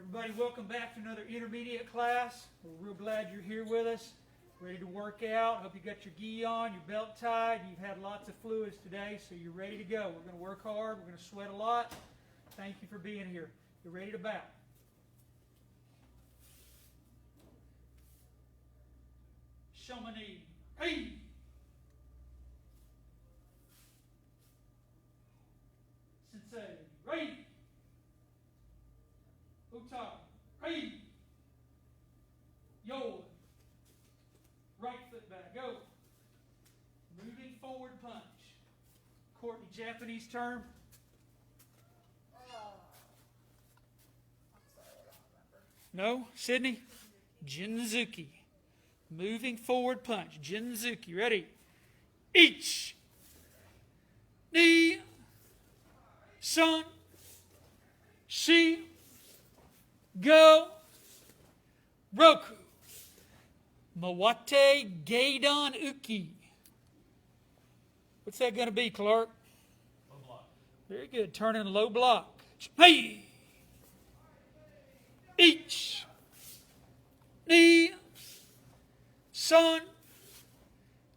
Everybody, welcome back to another intermediate class. We're real glad you're here with us, ready to work out. Hope you got your gi on, your belt tied. You've had lots of fluids today, so you're ready to go. We're going to work hard. We're going to sweat a lot. Thank you for being here. You're ready to bow. Shamani. Hey! Sensei. Right! Uta. Hey! Yo! Right foot back. Go. Moving forward punch. Courtney, Japanese term. No? Sydney? Jinzuki. Moving forward punch. Jinzuki. Ready? Each. Ni. Son. Shi. Go. Roku. Mawate Gaidon Uki. What's that going to be, Clark? Low block. Very good. Turning low block. Hey. Each. Ni. Son.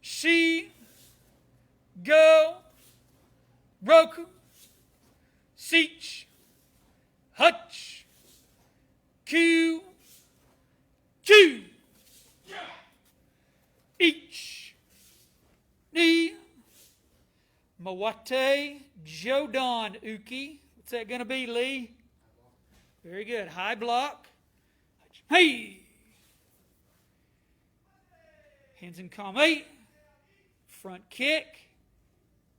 Shi. Go. Roku. Seach. Hutch. Q. Two. Each. Ni. Mawate Jodon Uki. What's that going to be, Lee? Very good. High block. Hey. Hands in calm. Hey. Front kick.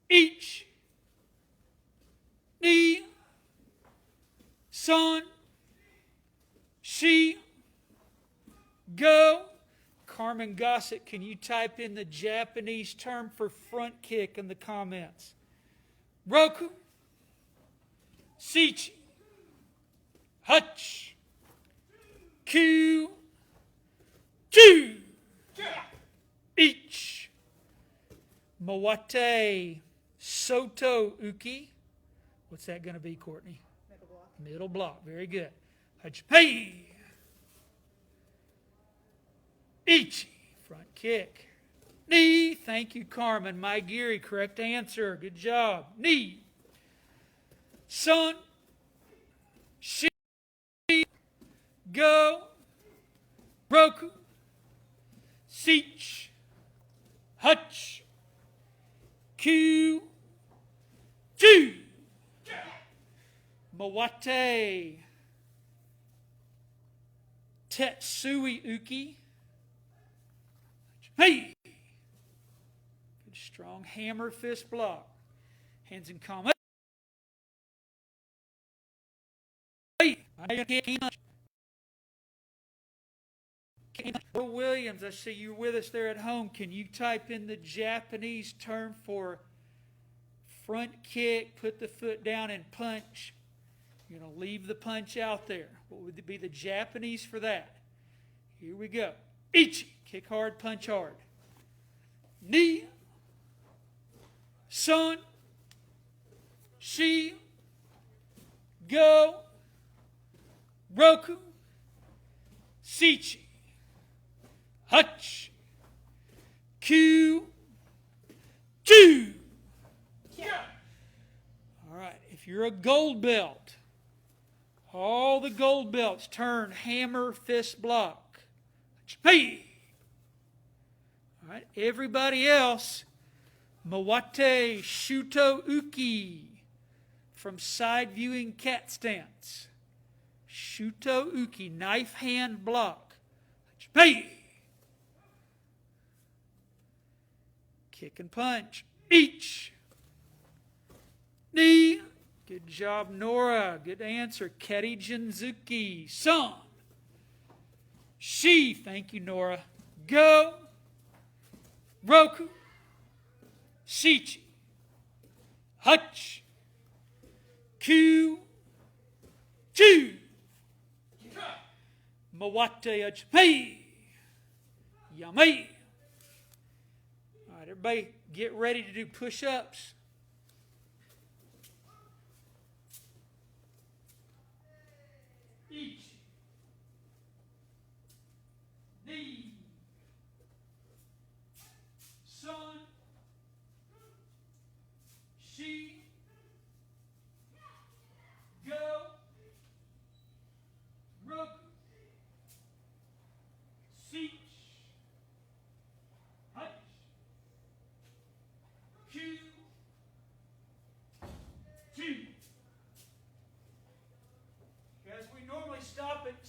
Each. Ni. Son. She. Go. Carmen Gossett, can you type in the Japanese term for front kick in the comments? Roku. Sichi. Hutch. Q. Two. Each. Mawate Soto Uki. What's that going to be, Courtney? Middle block. Middle block. Very good. Hutch. Hey. Ichi, front kick. Knee, thank you, Carmen. My Geary, correct answer. Good job. Knee. Son. She. Go. Roku. Seach. Hutch. Q. Two. Mawate. Tetsui Uki. Hey! Good strong hammer fist block. Hands in calm. Hey! Will Williams, I see you're with us there at home. Can you type in the Japanese term for front kick, put the foot down and punch? You're going to leave the punch out there. What would be the Japanese for that? Here we go. Ichi. Kick hard, punch hard. Ni. Son. Shi. Go. Roku. Sichi. Hutch. Q. Two. All right, if you're a gold belt, all the gold belts turn hammer fist block. Hey! All right, everybody else, Mawate Shuto Uki from side viewing cat stance. Shuto Uki, knife hand block. Hey! Kick and punch. Each. Knee. Good job, Nora. Good answer. Keri Jinzuki. Son. She. Thank you, Nora. Go. Roku. Sichi. Hutch. Q. Two. Mawate. Hey. Yummy. All right, everybody get ready to do push-ups. Each.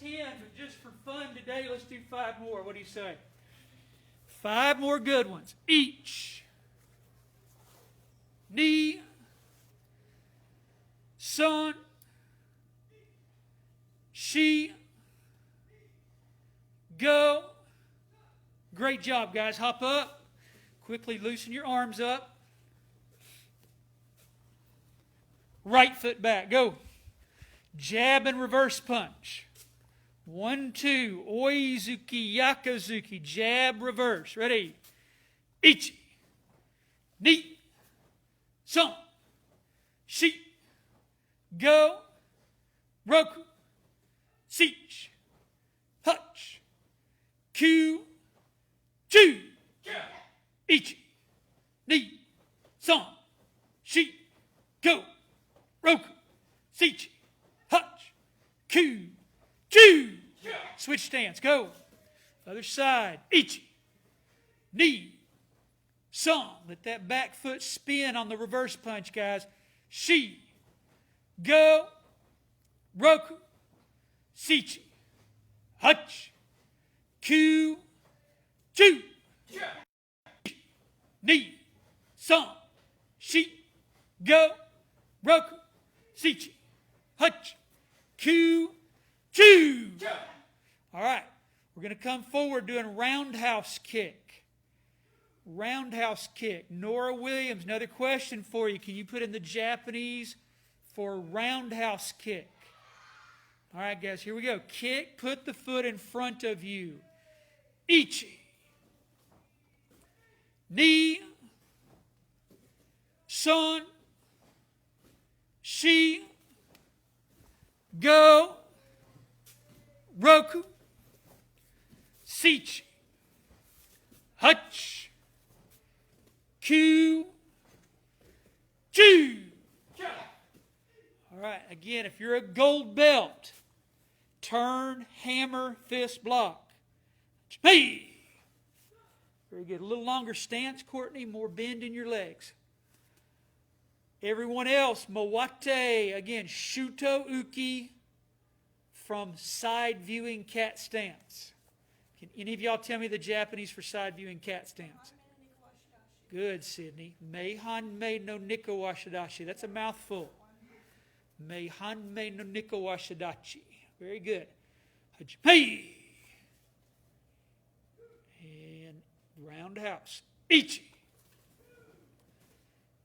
10, but just for fun today, let's do 5 more. What do you say? 5 more good ones. Each. Knee. Son. She. Go. Great job, guys. Hop up. Quickly loosen your arms up. Right foot back. Go. Jab and reverse punch. 1, 2. Oizuki, yakuzuki. Jab, reverse. Ready? Ichi. Ni. Son. Shi. Go. Roku. Seach. Hutch. Kyu. Chu. Ichi. Ni. Son. Shi. Go. Roku. Seach. Hutch. Kyu. Chu. Switch stance. Go. Other side. Ichi. Ni. Son. Let that back foot spin on the reverse punch, guys. Shi. Go. Roku. Seach. Hutch. Kyu. Chu. Ni. Son. Shi. Go. Roku. Seach. Hutch. Kyu. Chu. All right. We're going to come forward doing roundhouse kick. Roundhouse kick. Nora Williams, another question for you. Can you put in the Japanese for roundhouse kick? All right, guys, here we go. Kick, put the foot in front of you. Ichi. Ni. Son. Shi. Go. Roku. Seach. Hutch. Kyu. Chu. All right, again, if you're a gold belt, turn, hammer, fist, block. Hey! Very good. A little longer stance, Courtney. More bend in your legs. Everyone else, Mawate. Again, Shuto Uki from side viewing cat stance. Can any of y'all tell me the Japanese for side viewing cat stance? Good, Sydney. Meihanmei no nikawashadashi. That's a mouthful. Meihanmei no nikawashadachi. Very good. Hey! And roundhouse. Ichi.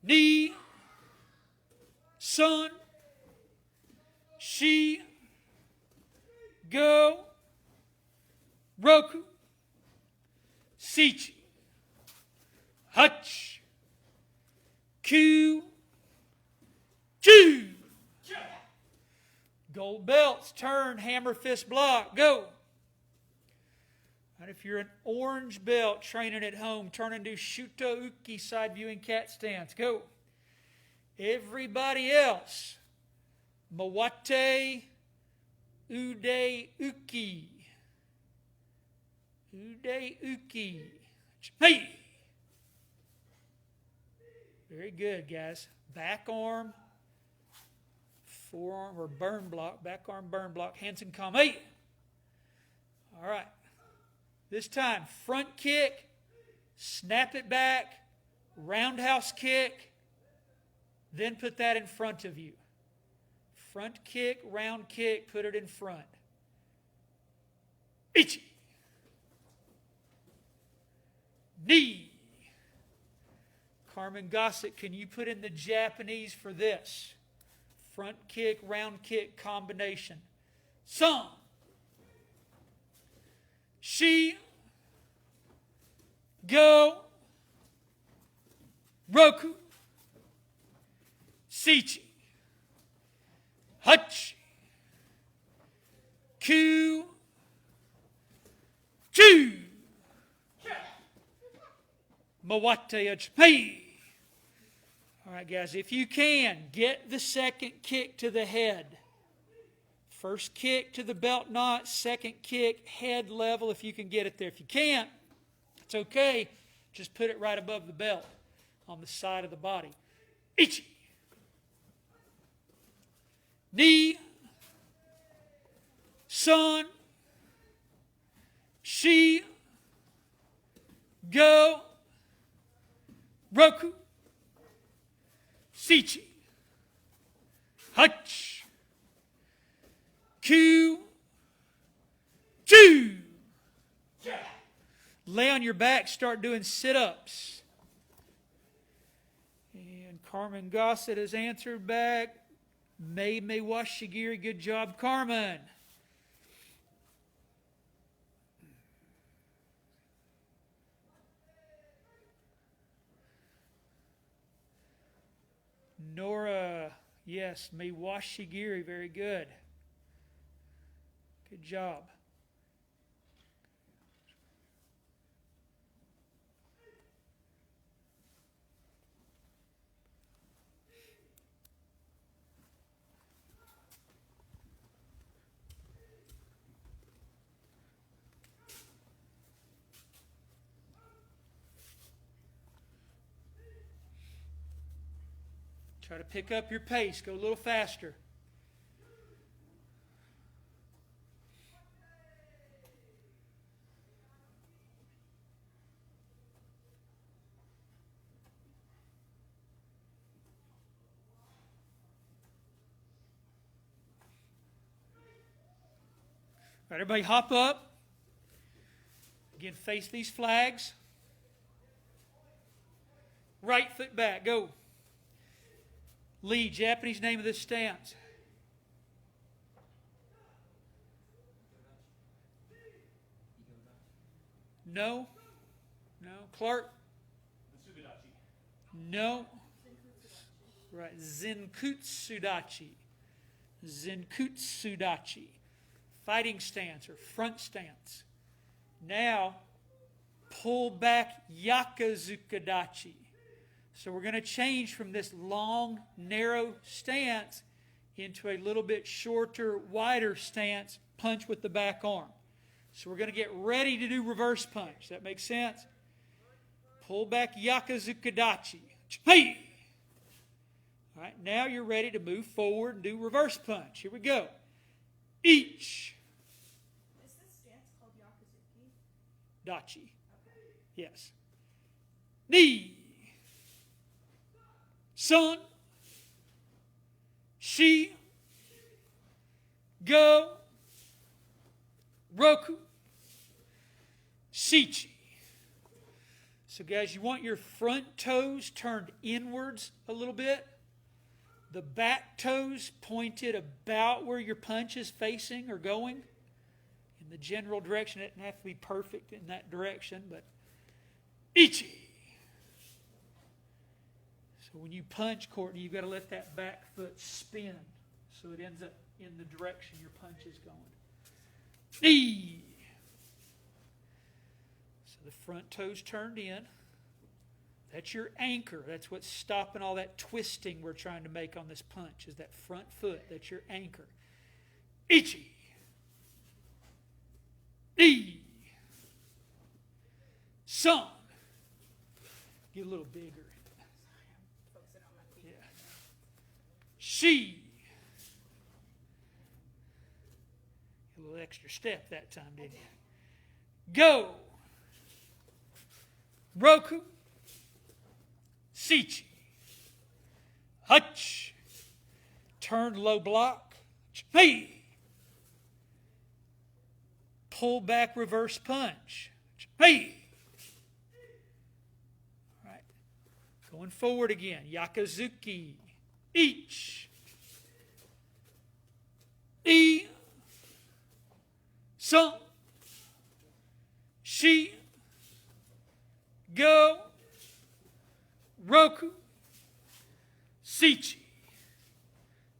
Ni. Son. Shi. Go. Roku. Seach. Hutch. Kyu. Chu. Gold belts, turn, hammer, fist, block, go. And if you're an orange belt training at home, turn and do Shuto Uki, side viewing cat stance, go. Everybody else, Mawate, Ude Uki. Ude Uki. Hey! Very good, guys. Back arm, forearm or burn block, back arm burn block, hands and calm. Hey! All right. This time, front kick, snap it back, roundhouse kick, then put that in front of you. Front kick, round kick, put it in front. Ichi. Knee. Carmen Gossett, can you put in the Japanese for this? Front kick, round kick combination. Son. Shi. Go. Roku. Seach. Hutch. Kyu. Chu. Mawate. Hey. All right, guys, if you can, get the second kick to the head. First kick to the belt knot, second kick, head level if you can get it there. If you can't, it's okay. Just put it right above the belt on the side of the body. Ichi. son, shi, go, roku, sichi, hutch, ku, chu. Lay on your back, start doing sit-ups. And Carmen Gossett has answered back. May Washigiri, good job, Carmen. Nora, yes, May Washigiri, very good. Good job. Try to pick up your pace. Go a little faster. All right, everybody hop up. Again, face these flags. Right foot back. Go. Lead, Japanese name of this stance. No. No. Clark? No. Right. Zenkutsudachi. Zenkutsudachi. Fighting stance or front stance. Now, pull back Yakazukadachi. So we're going to change from this long, narrow stance into a little bit shorter, wider stance, punch with the back arm. So we're going to get ready to do reverse punch. That makes sense? Pull back Yakazukadachi. Hey! All right, now you're ready to move forward and do reverse punch. Here we go. Each. Is this stance called Yakuzuki? Dachi. Okay. Yes. Knee. Son, shi, go, roku, sichi. So guys, you want your front toes turned inwards a little bit. The back toes pointed about where your punch is facing or going. In the general direction, it doesn't have to be perfect in that direction, but ichi. So when you punch, Courtney, you've got to let that back foot spin so it ends up in the direction your punch is going. Knee. So the front toes turned in. That's your anchor. That's what's stopping all that twisting we're trying to make on this punch, is that front foot. That's your anchor. Ichi. Knee. Son. Get a little bigger. She. A little extra step that time, didn't you? Go. Roku. Sichi. Hutch. Turn low block. Hey. Pull back reverse punch. Hey. All right. Going forward again. Yakazuki. Each. E. Son. Shi. Go. Roku. Sichi.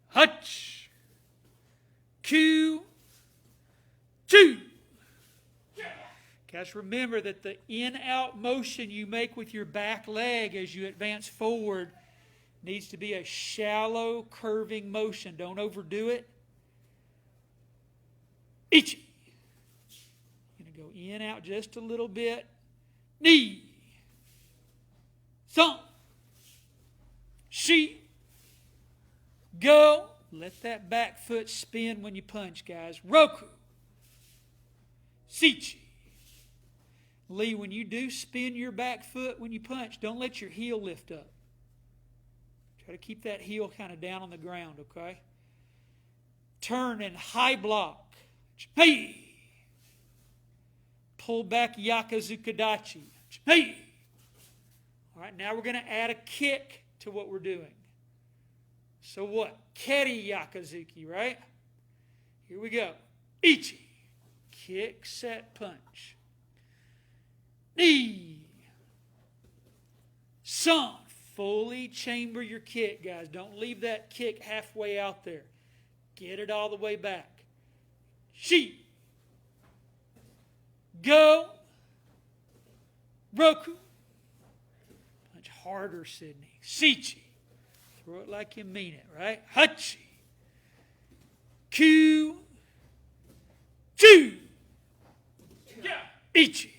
Hutch. Q. Two. Guys, remember that the in-out motion you make with your back leg as you advance forward needs to be a shallow, curving motion. Don't overdo it. Ichi. Going to go in, out just a little bit. Knee. Son. Shi. Go. Let that back foot spin when you punch, guys. Roku. Sichi. Lee, when you do spin your back foot when you punch, don't let your heel lift up. Try to keep that heel kind of down on the ground, okay? Turn and high block. Hey! Pull back Yakazukadachi. Hey! All right, now we're going to add a kick to what we're doing. So what? Keri Yakazuki, right? Here we go. Ichi. Kick, set, punch. Knee. Son. Fully chamber your kick, guys. Don't leave that kick halfway out there. Get it all the way back. Shi. Go. Roku. Punch harder, Sydney. Sichi. Throw it like you mean it, right? Hachi. Q. Chu. Ichi.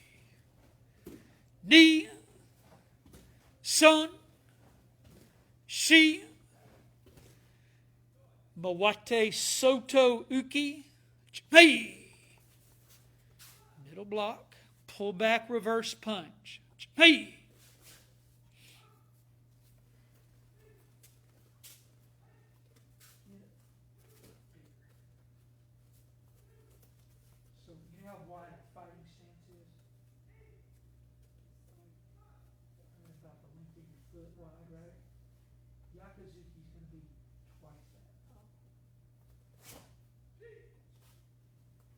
Ni. Son. Shi. Mawate Soto Uki. Hey. Middle block. Pull back reverse punch. Hey. So you know how wide a fighting stance is? About the length of your foot wide, right? Yakazuki's going to be twice that.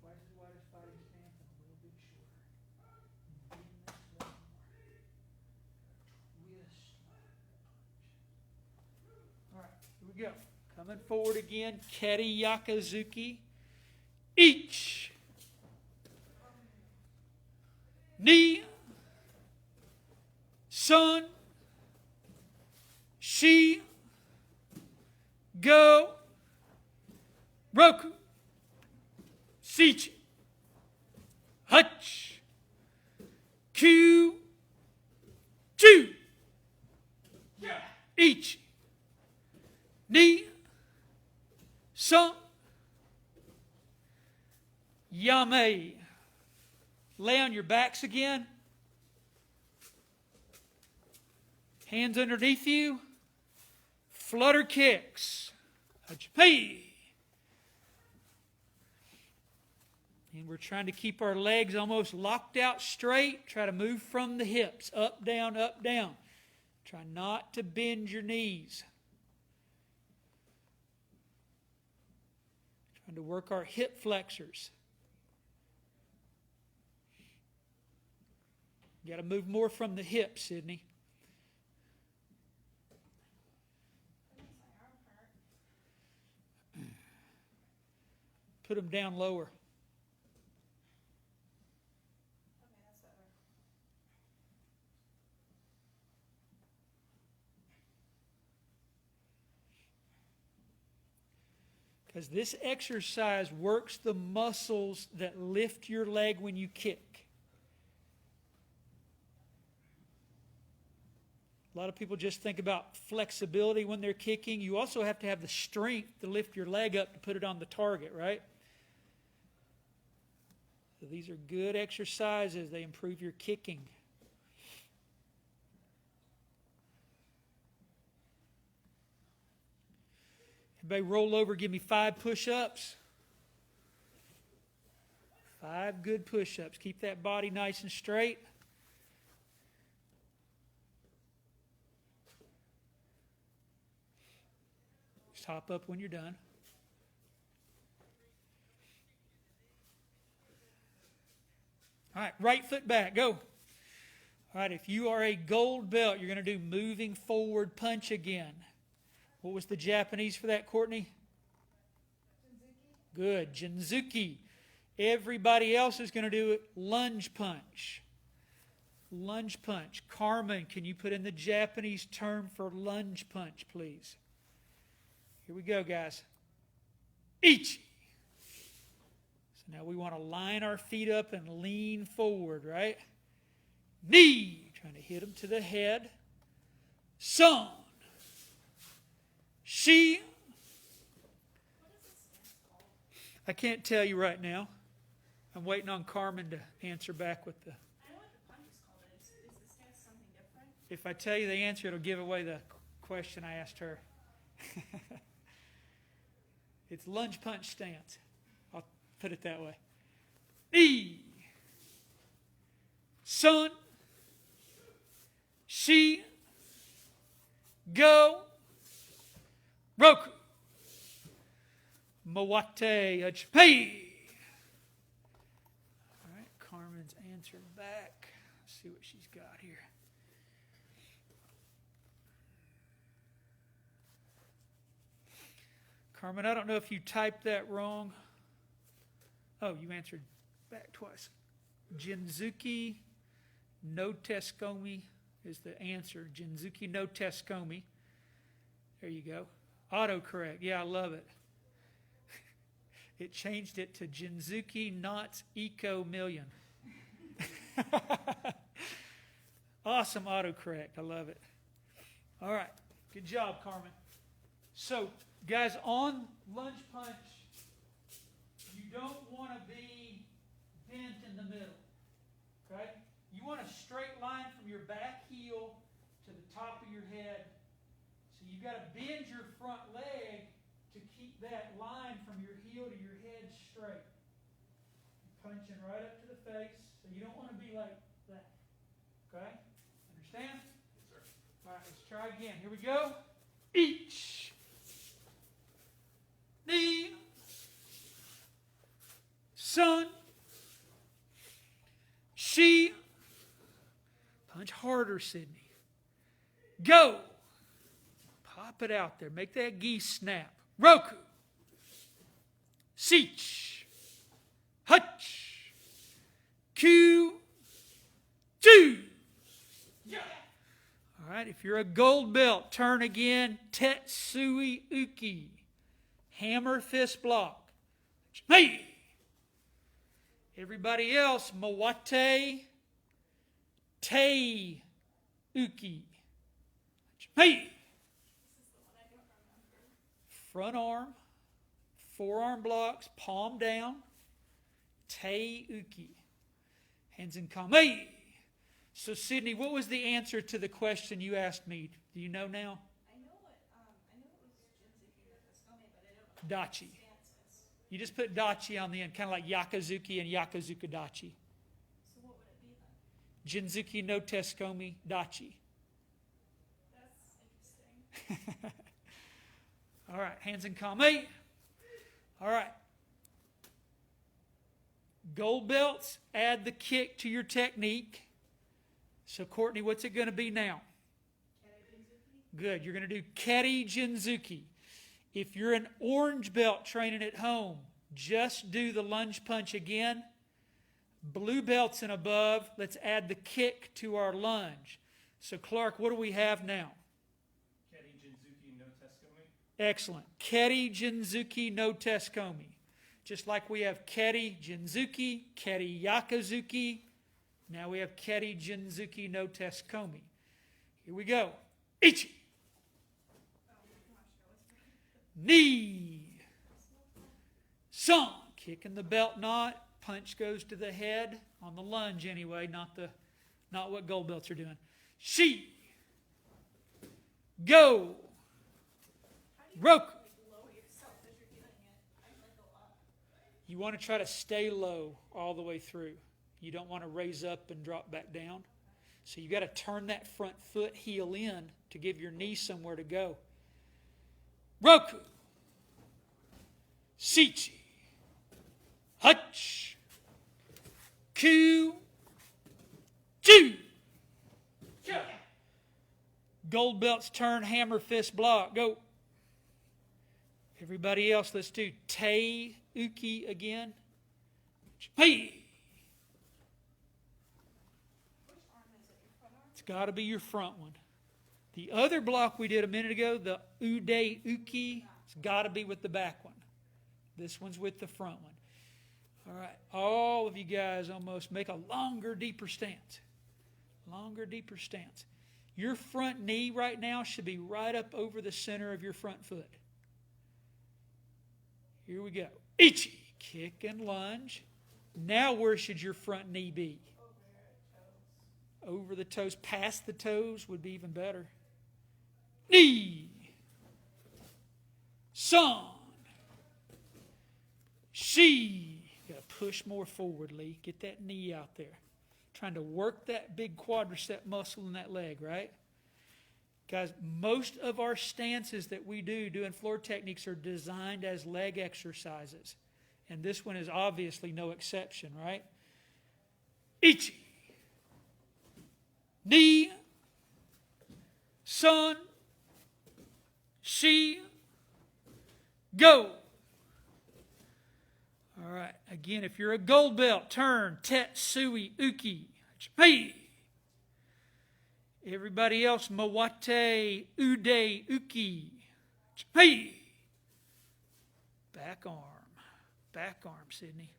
Twice as wide as fighting stance and a little bit shorter. And bend this one more. Twist. All right, here we go. Coming forward again. Keri Yakazuki. Each. Ni. Son. Shi. Go. Roku. Sichi. Hutch. Q. Chu. Ichi. Ni. Son. Yame. Lay on your backs again. Hands underneath you. Flutter kicks. Hey. And we're trying to keep our legs almost locked out straight. Try to move from the hips. Up, down, up, down. Try not to bend your knees. Trying to work our hip flexors. You got to move more from the hips, Sydney. Put them down lower. Okay, that's better. Because this exercise works the muscles that lift your leg when you kick. A lot of people just think about flexibility when they're kicking. You also have to have the strength to lift your leg up to put it on the target, right? So these are good exercises. They improve your kicking. Everybody roll over, give me 5 push-ups. 5 good push-ups. Keep that body nice and straight. Just hop up when you're done. All right, right foot back, go. All right, if you are a gold belt, you're going to do moving forward punch again. What was the Japanese for that, Courtney? Jinzuki? Good, Jinzuki. Everybody else is going to do it lunge punch. Lunge punch. Carmen, can you put in the Japanese term for lunge punch, please? Here we go, guys. Ichi. So now we want to line our feet up and lean forward, right? Knee. Trying to hit them to the head. Son. Shi. What is this stance called? I can't tell you right now. I'm waiting on Carmen to answer back with the... I know what the punch is called. Is the stance something different? If I tell you the answer, it'll give away the question I asked her. It's lunge punch stance. I'll put it that way. Knee. Son. She. Go. Roku. Mawate. Achpei. All right, Carmen's answered back. Let's see what she's got here. Carmen, I don't know if you typed that wrong. Oh, you answered back twice. Jinzuki no Teskomi is the answer. Jinzuki no Teskomi. There you go. Autocorrect. Yeah, I love it. It changed it to Jinzuki Knots Eco Million. Awesome autocorrect. I love it. All right. Good job, Carmen. So, guys, on lunge punch, you don't want to be bent in the middle. Okay? You want a straight line from your back heel to the top of your head. So you've got to bend your front leg to keep that line from your heel to your head straight. You're punching right up to the face, so you don't want to be like that. Okay? Understand? Yes, sir. All right, let's try again. Here we go. Each. Knee. Son. She. Punch harder, Sydney. Go. Pop it out there. Make that gi snap. Roku. Seach. Hutch. Q. Two. Yeah. All right, if you're a gold belt, turn again. Tetsui Uki. Hammer fist block. Hey. Everybody else, Mawate. Te Uki. Hey. Front arm, forearm blocks, palm down, Te Uki. Hands in calm. Hey! So, Sydney, what was the answer to the question you asked me? Do you know now? I know it was Jinzuki no Teskomi, but I don't know what Dachi. the stance is. You just put Dachi on the end, kind of like Yakuzuki and Yakuzuka Dachi. So what would it be then? Jinzuki no Teskomi Dachi. That's interesting. All right, hands in calm. Hey! All right. Gold belts, add the kick to your technique. So, Courtney, what's it going to be now? Good. You're going to do Keri Jinzuki. If you're an orange belt training at home, just do the lunge punch again. Blue belts and above, let's add the kick to our lunge. So, Clark, what do we have now? Keri Jinzuki no Teskomi. Excellent. Keri Jinzuki no Teskomi. Just like we have Keri Jinzuki, Keri Yakuzuki. Now we have Keri Jinzuki no Teskomi. Here we go. Ichi. Knee. Son. Kicking the belt knot. Punch goes to the head on the lunge anyway, not what gold belts are doing. She. Go. Roku. Lower yourself as you're doing it. I go up. You want to try to stay low all the way through. You don't want to raise up and drop back down. So you got to turn that front foot heel in to give your knee somewhere to go. Roku. Sichi. Hutch. Q. Ju. Gold belts turn, hammer fist block. Go. Everybody else, let's do Te Uki again. Hey. Which arm is it? Your front arm? It's got to be your front one. The other block we did a minute ago, the Ude Uki, it's got to be with the back one. This one's with the front one. All right, all of you guys almost make a longer, deeper stance. Longer, deeper stance. Your front knee right now should be right up over the center of your front foot. Here we go. Ichi. Kick and lunge. Now where should your front knee be? Over the toes. Past the toes would be even better. Knee. Son. She. You got to push more forward, Lee. Get that knee out there. Trying to work that big quadricep muscle in that leg, right? Guys, most of our stances that we do doing floor techniques are designed as leg exercises. And this one is obviously no exception, right? Ichi. Knee. Son. She. Go. All right. Again, if you're a gold belt, turn. Tetsui uki. Hey. Everybody else, mawate, ude, uki. Hey. Back arm. Back arm, Sydney.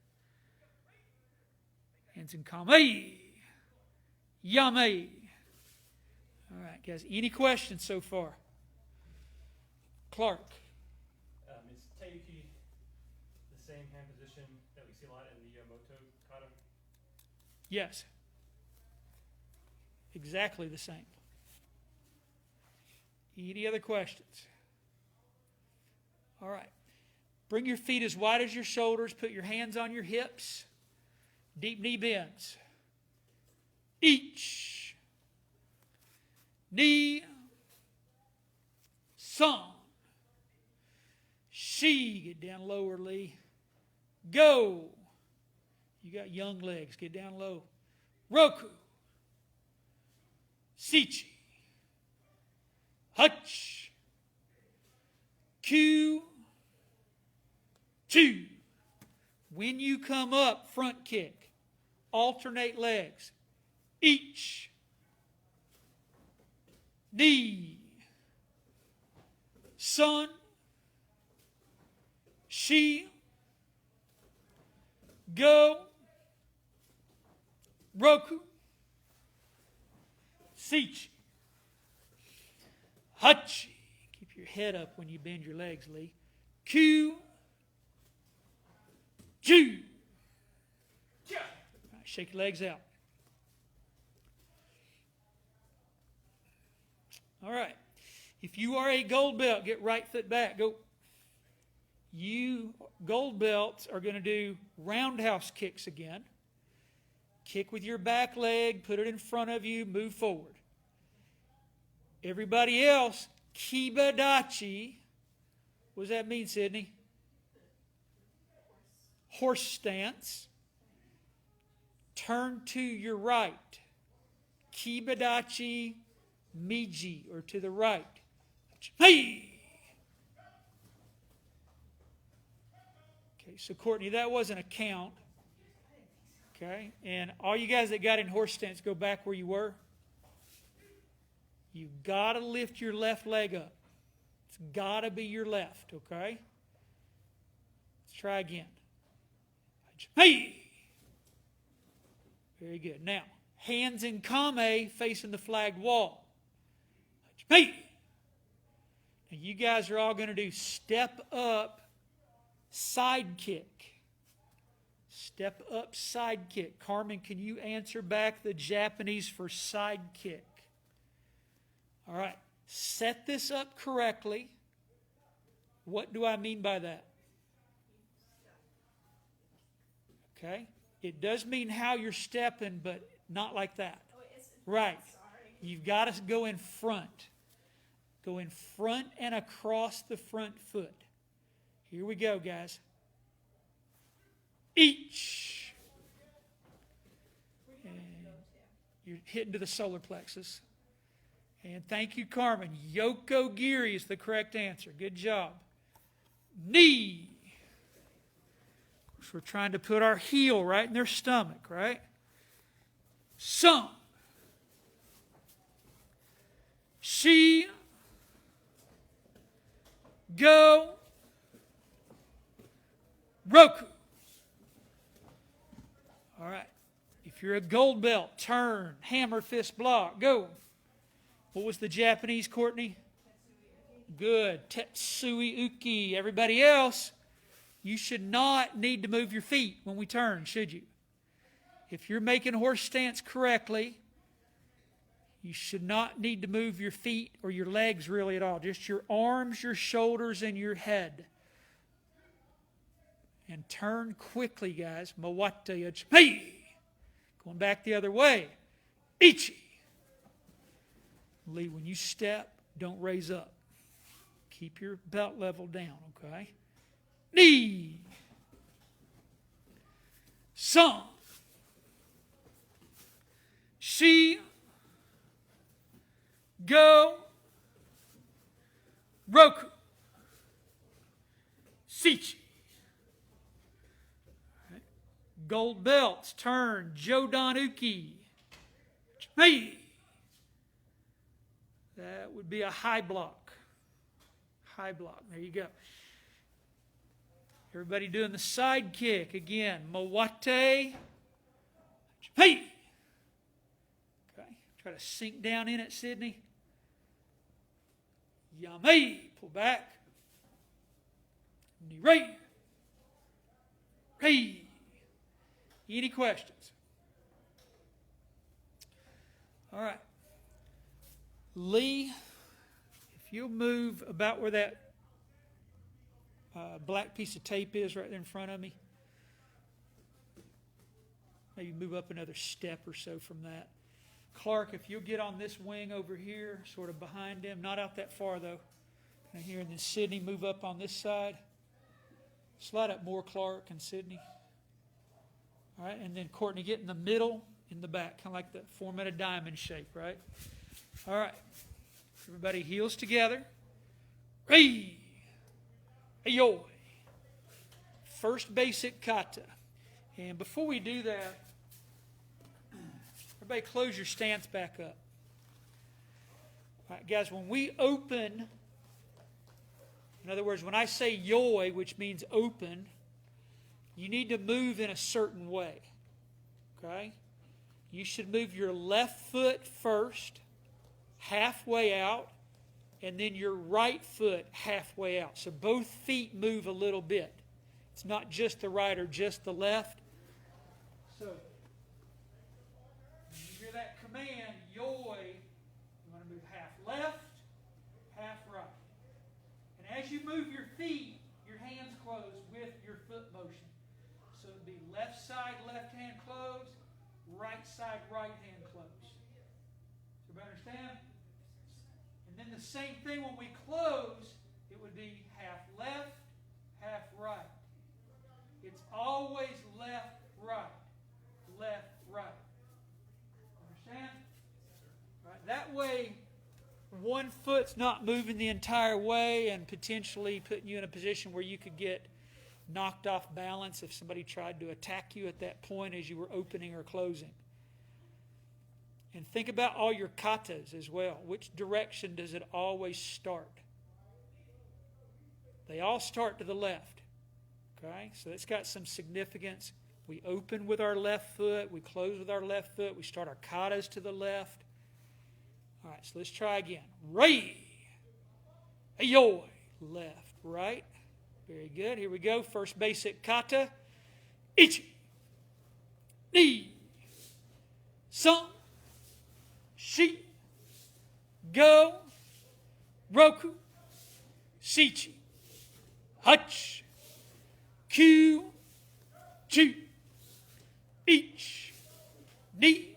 Hands in calm. Hey. Yame. All right, guys. Any questions so far? Clark. Is Teiki the same hand position that we see a lot in the Moto Kata? Yes. Exactly the same. Any other questions? All right. Bring your feet as wide as your shoulders. Put your hands on your hips. Deep knee bends. Each. Knee. Son. She. Get down lower, Lee. Go. You got young legs. Get down low. Roku. Sichi. Hutch. Q. Two. When you come up, front kick. Alternate legs. Each. Knee. Son. She. Go. Roku. Sichi. Hachi. Keep your head up when you bend your legs, Lee. Q. Ju. Right, shake your legs out. All right. If you are a gold belt, get right foot back. Go. You gold belts are going to do roundhouse kicks again. Kick with your back leg, put it in front of you, move forward. Everybody else, kibadachi. What does that mean, Sydney? Horse stance. Turn to your right. Kibadachi miji, or to the right. Hey! Okay, so Courtney, that wasn't a count. Okay, and all you guys that got in horse stance, go back where you were. You've got to lift your left leg up. It's got to be your left, okay? Let's try again. Hey! Very good. Now, hands in kame facing the flagged wall. Hey! Now you guys are all going to do step up, side kick. Step up, side kick. Carmen, can you answer back the Japanese for side kick? All right. Set this up correctly. What do I mean by that? Okay. It does mean how you're stepping, but not like that. Right. You've got to go in front. Go in front and across the front foot. Here we go, guys. Each. And you're hitting to the solar plexus. And thank you, Carmen. Yoko Giri is the correct answer. Good job. Knee. Of course, we're trying to put our heel right in their stomach, right? Son. She. Go. Roku. All right. If you're a gold belt, turn, hammer, fist, block, go. What was the Japanese, Courtney? Good. Tetsui uki. Everybody else, You should not need to move your feet when we turn, should you? If you're making horse stance correctly, you should not need to move your feet or your legs really at all. Just your arms, your shoulders, and your head. And turn quickly, guys. Mawate yachpi. Going back the other way. Ichi. Lee, when you step, don't raise up. Keep your belt level down, okay? Knee. Son. She. Go. Roku. Sichi. Right. Gold belts. Turn. Jodan Uki. Hey. That would be a high block. High block. There you go. Everybody doing the side kick again. Mawate. Hey. Okay. Try to sink down in it, Sydney. Yame. Pull back. Knee right. Hey. Any questions? All right. Lee, if you'll move about where that black piece of tape is right there in front of me. Maybe move up another step or so from that. Clark, if you'll get on this wing over here, sort of behind him, not out that far though. And here, and then Sydney, move up on this side. Slide up more, Clark and Sydney. All right, and then Courtney, get in the middle, in the back, kind of like the 4-minute diamond shape, right? All right. Everybody heels together. Hey. Ayo. First basic kata. And before we do that, everybody close your stance back up. All right, guys, when we open, in other words, when I say yoi, which means open, you need to move in a certain way. Okay? You should move your left foot first, halfway out, and then your right foot halfway out. So both feet move a little bit. It's not just the right or just the left. So when you hear that command, yoi, you want to move half left, half right. And as you move your feet, your hands close with your foot motion. So it would be left side, left hand closed, right side, right hand closed. Everybody understand? And then the same thing when we close, it would be half left, half right. It's always left, right, left, right. Understand? Right. That way, one foot's not moving the entire way and potentially putting you in a position where you could get knocked off balance if somebody tried to attack you at that point as you were opening or closing. And think about all your katas as well. Which direction does it always start? They all start to the left. Okay? So it's got some significance. We open with our left foot. We close with our left foot. We start our katas to the left. All right, so let's try again. Ray. Ayoi. Left, right. Very good. Here we go. First basic kata. Ichi. Ni. Son. Shi. Go. Roku. Sichi. Hutch. Q. Chu. Ich. Ni.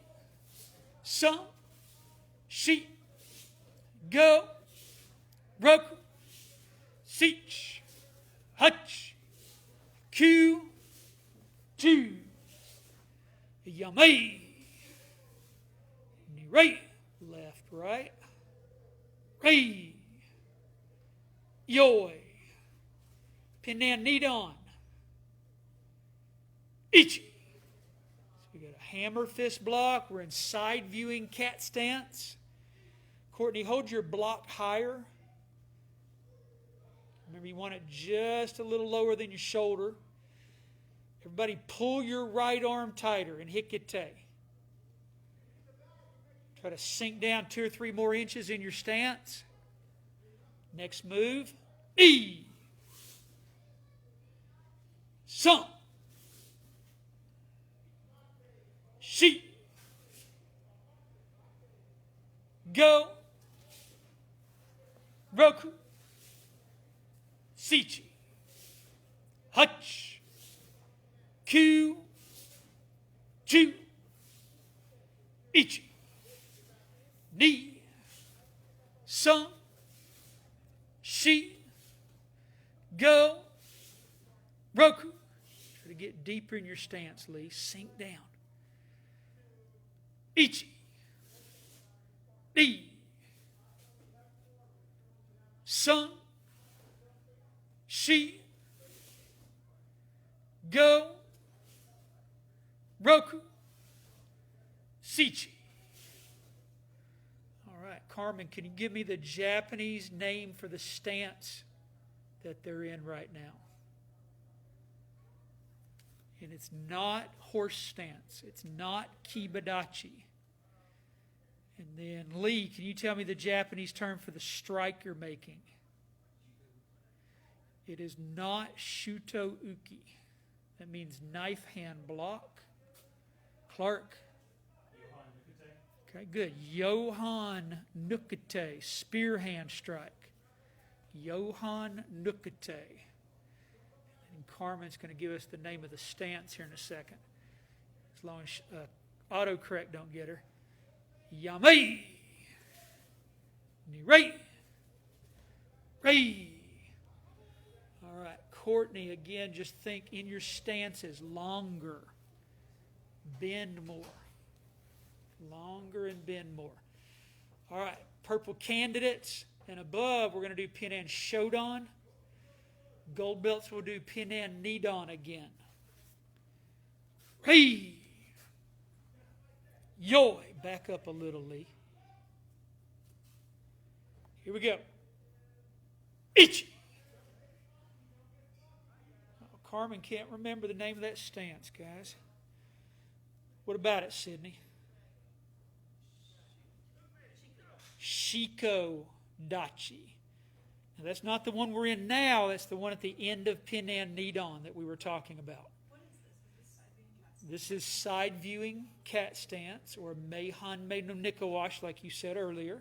Son. Shi. Go. Roku. Sich. Hutch. Q. Chu. Yummy. Right. Left, right. Ray. Yoi. Pin down, knee on. Ichi. So we got a hammer fist block. We're in side viewing cat stance. Courtney, hold your block higher. Remember, you want it just a little lower than your shoulder. Everybody pull your right arm tighter and hikite. Try to sink down 2 or 3 more inches in your stance. Next move. E. Son. Shi. Go. Roku. Sichi. Hutch. Q. Chu. Ichi. Ni. Son. Shi. Go. Roku. Try to get deeper in your stance, Lee. Sink down. Ichi. Ni. Son. Shi. Go. Roku. Sichi. All right, Carmen, can you give me the Japanese name for the stance that they're in right now? And it's not horse stance. It's not kibadachi. And then, Lee, can you tell me the Japanese term for the strike you're making? It is not shuto uki. That means knife hand block. Clark. Okay, good. Johan nukete, spear hand strike. Johan nukete. And Carmen's going to give us the name of the stance here in a second. As long as autocorrect don't get her. Yamei. Nirei. Rei. All right, Courtney, again, just think in your stances longer. Bend more. Longer and bend more. All right, purple candidates and above, we're going to do Pin'an Shodan. Gold belts will do Pin'an Nidan again. Rei. Yoi. Back up a little, Lee. Here we go. Ichi. Oh, Carmen can't remember the name of that stance, guys. What about it, Sydney? Shiko Dachi. Now, that's not the one we're in now. That's the one at the end of Pin'an Nidan that we were talking about. This is side viewing cat stance, or Meihan Mei no Nikawash, like you said earlier.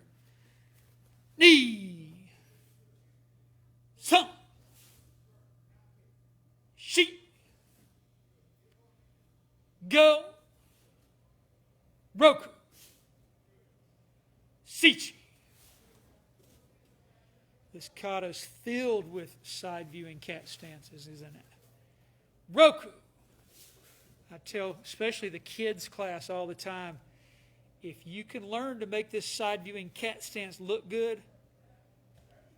Ni. Son. Shi. Go. Roku. Sichi. This kata is filled with side viewing cat stances, isn't it? Roku. I tell especially the kids class all the time, if you can learn to make this side viewing cat stance look good,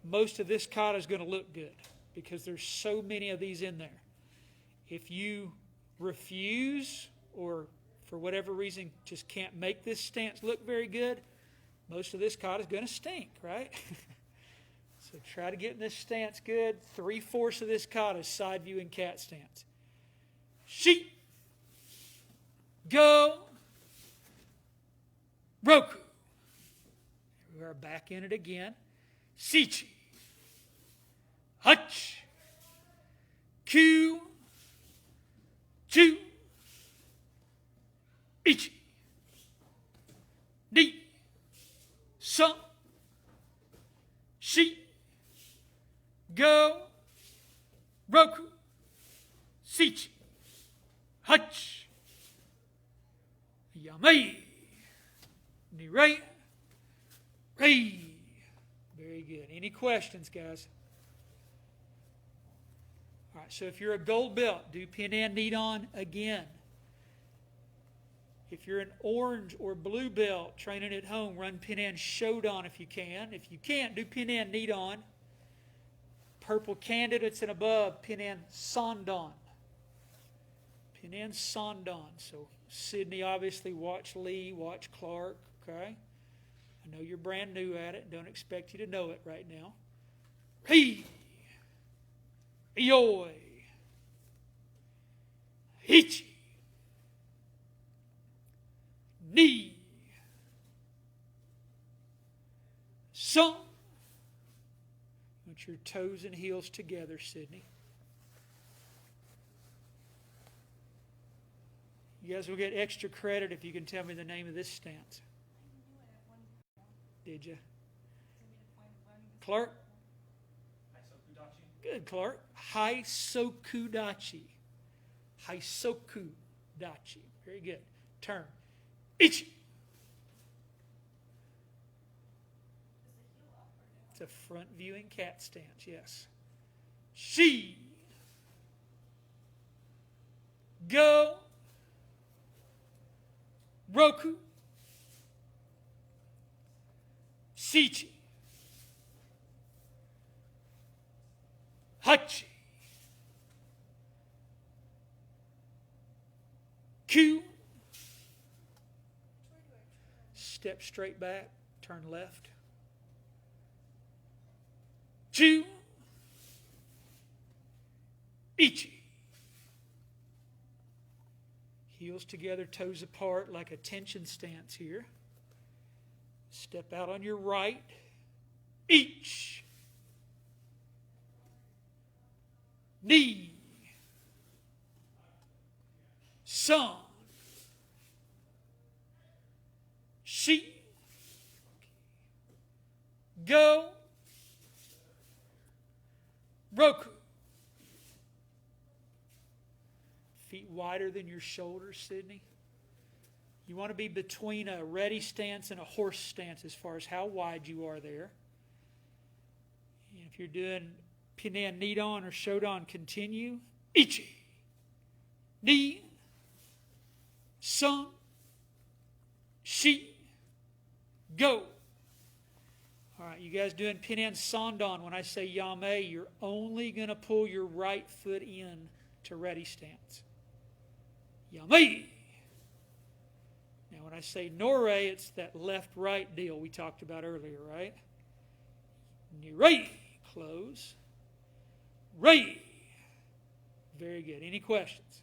most of this kata is going to look good because there's so many of these in there. If you refuse or for whatever reason just can't make this stance look very good, most of this kata is going to stink, right? So try to get in this stance good. 3/4 of this kata is side viewing cat stance. Sheep. Go. Roku. We are back in it again. Sichi. Hutch. Q. Chu. Ichi. Ni. Son. Shi. Go. Roku. Sichi. Hutch. Yamei. Nirei. Rei. Very good. Any questions, guys? All right, so if you're a gold belt, do Pin'an Nidan again. If you're an orange or blue belt training at home, run Pin'an Shodan if you can. If you can't, do Pin'an Nidan. Purple candidates and above, Pin'an Sandan. Pin'an Sandan. So Sydney, obviously, watch Lee, watch Clark, okay? I know you're brand new at it. Don't expect you to know it right now. Hee. Ioi. Hichi. Ni. Son. Put your toes and heels together, Sydney. You guys will get extra credit if you can tell me the name of this stance. Did you? Clark? Good, Clark. Haisokudachi. Haisokudachi. Very good. Turn. Ichi. It's a front viewing cat stance, yes. She. Go. Roku. Shichi. Hachi. Q. Step straight back, turn left. Chu. Ichi. Heels together, toes apart like a tension stance here. Step out on your right. Each. Knee. Son. She. Go. Roku. Feet wider than your shoulders, Sydney. You want to be between a ready stance and a horse stance as far as how wide you are there. And if you're doing Pinan Nidon or Shodan, continue. Ichi. Ni. Son. Shi. Go. All right, you guys doing Pinan Sandan. When I say Yame, you're only going to pull your right foot in to ready stance. Yame. Now, when I say Nore, it's that left-right deal we talked about earlier, right? Nire. Close. Ray. Very good. Any questions?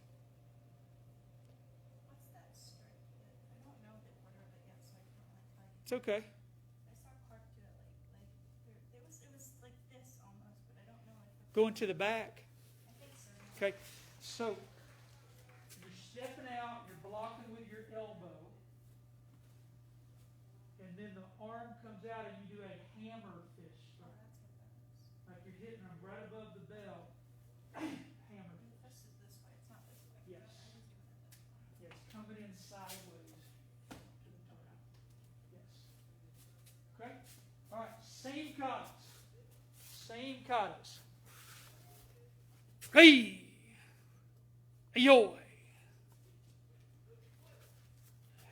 What's that strike? I don't know the order of it yet, so I can't like tell you. It's okay. I saw Clark do it it was like this almost, but I don't know if Going to the back. I think so. Okay. So, you're stepping out, you're blocking with your elbow, and then the arm comes out and you do a hammer fist Oh, strike. that's what that is. Like you're hitting them right above the bell. Hammer The fist. fist is this way. It's not this way. Yes. I was doing it this way. Yes, coming in sideways to the top. Yes. Okay? All right, same katas. Same katas. Hey! Ayoi!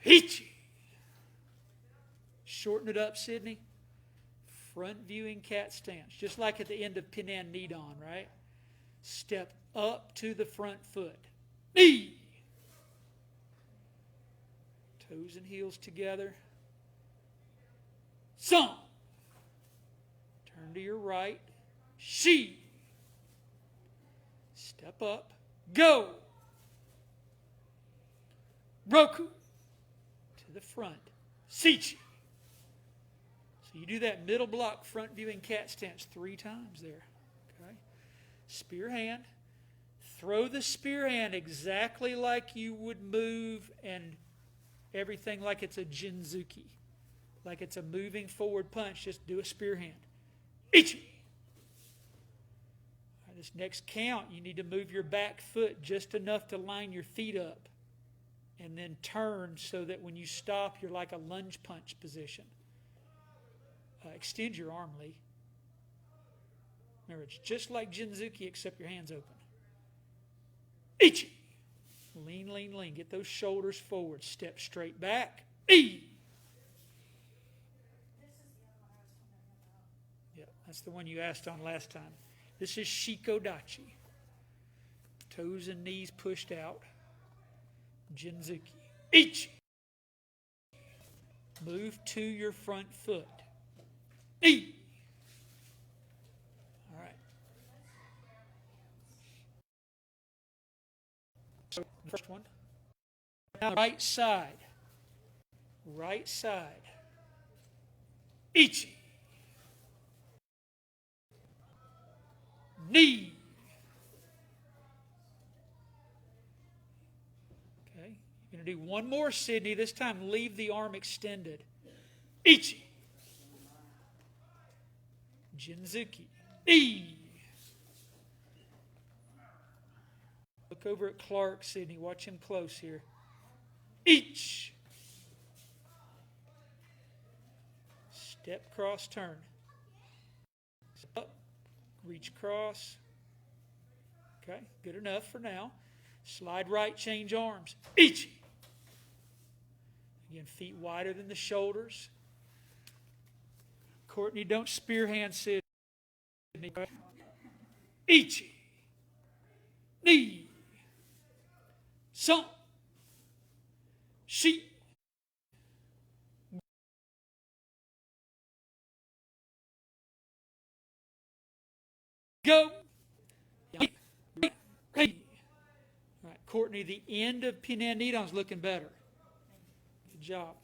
Hichi! Shorten it up, Sydney. Front viewing cat stance. Just like at the end of Pinan Nidon, right? Step up to the front foot. Knee! Toes and heels together. Son! Turn to your right. She! Step up. Go! Roku! To the front. Sichi! So you do that middle block front viewing cat stance 3 times there. Okay? Spear hand. Throw the spear hand exactly like you would move and everything like it's a jinzuki. Like it's a moving forward punch. Just do a spear hand. Ichi! All right, this next count, you need to move your back foot just enough to line your feet up. And then turn so that when you stop, you're like a lunge punch position. Extend your arm, Lee. Remember, it's just like Jinzuki, except your hand's open. Ichi. Lean, lean, lean. Get those shoulders forward. Step straight back. E. This is the other one I was wondering about. Yeah, that's the one you asked on last time. This is Shikodachi. Toes and knees pushed out. Jinzuki. Ichi. Move to your front foot. E. All right. So, first one. Now, right side. Right side. Ichi. Knee. Okay. You're going to do one more, Sydney. This time, leave the arm extended. Ichi. Jinzuki. E. Look over at Clark, Sydney. Watch him close here. Each. Step, cross, turn. Up, reach, cross. Okay, good enough for now. Slide right, change arms. Ichi. Again, feet wider than the shoulders. Courtney, don't spear hand Sydney. Ichi. Ni. Son. Shi. Go. All right, Courtney, the end of Pinan Nidon is looking better. Good job.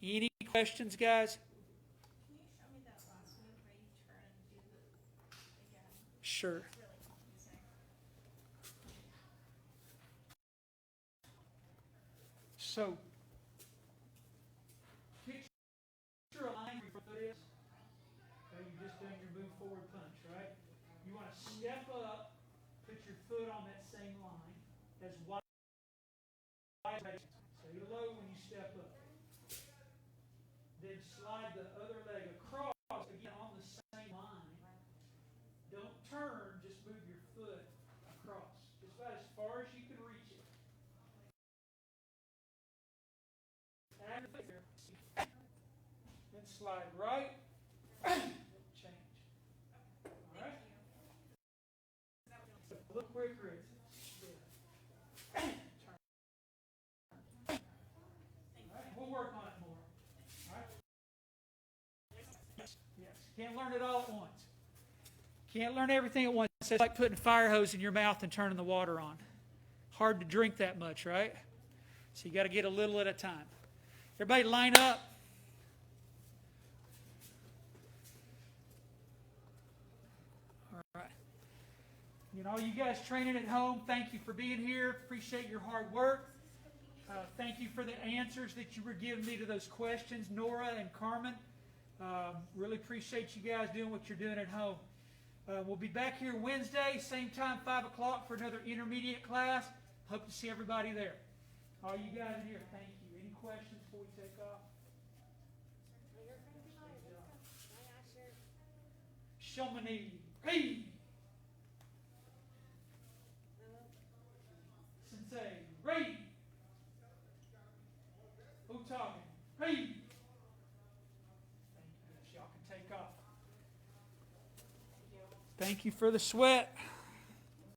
Any questions, guys? Can you show me that last move where you turn and do the again? Sure. It's really confusing. So, picture a line where your foot is. Okay, you've just done your move forward punch, right? You want to step up, put your foot on that same line, as wide as you can. Stay low when you step up. Then slide the other leg across, again on the same line. Don't turn, just move your foot across. Just about as far as you can reach it. Add your foot here. Then slide right. Change. Alright? Look quicker. Turn. Alright, we'll work on it more. Alright? Yes. Can't learn it all at once. Can't learn everything at once. It's like putting a fire hose in your mouth and turning the water on. Hard to drink that much, right? So you got to get a little at a time. Everybody line up. All right. You know, you guys training at home, thank you for being here. Appreciate your hard work. Thank you for the answers that you were giving me to those questions, Nora and Carmen. Really appreciate you guys doing what you're doing at home. We'll be back here Wednesday, same time, 5 o'clock, for another intermediate class. Hope to see everybody there. All you guys in here, thank you. Any questions before we take off? Shomani. Hey! Sensei. Ray! Utami. Hey! Thank you. Y'all can take off. Thank you for the sweat.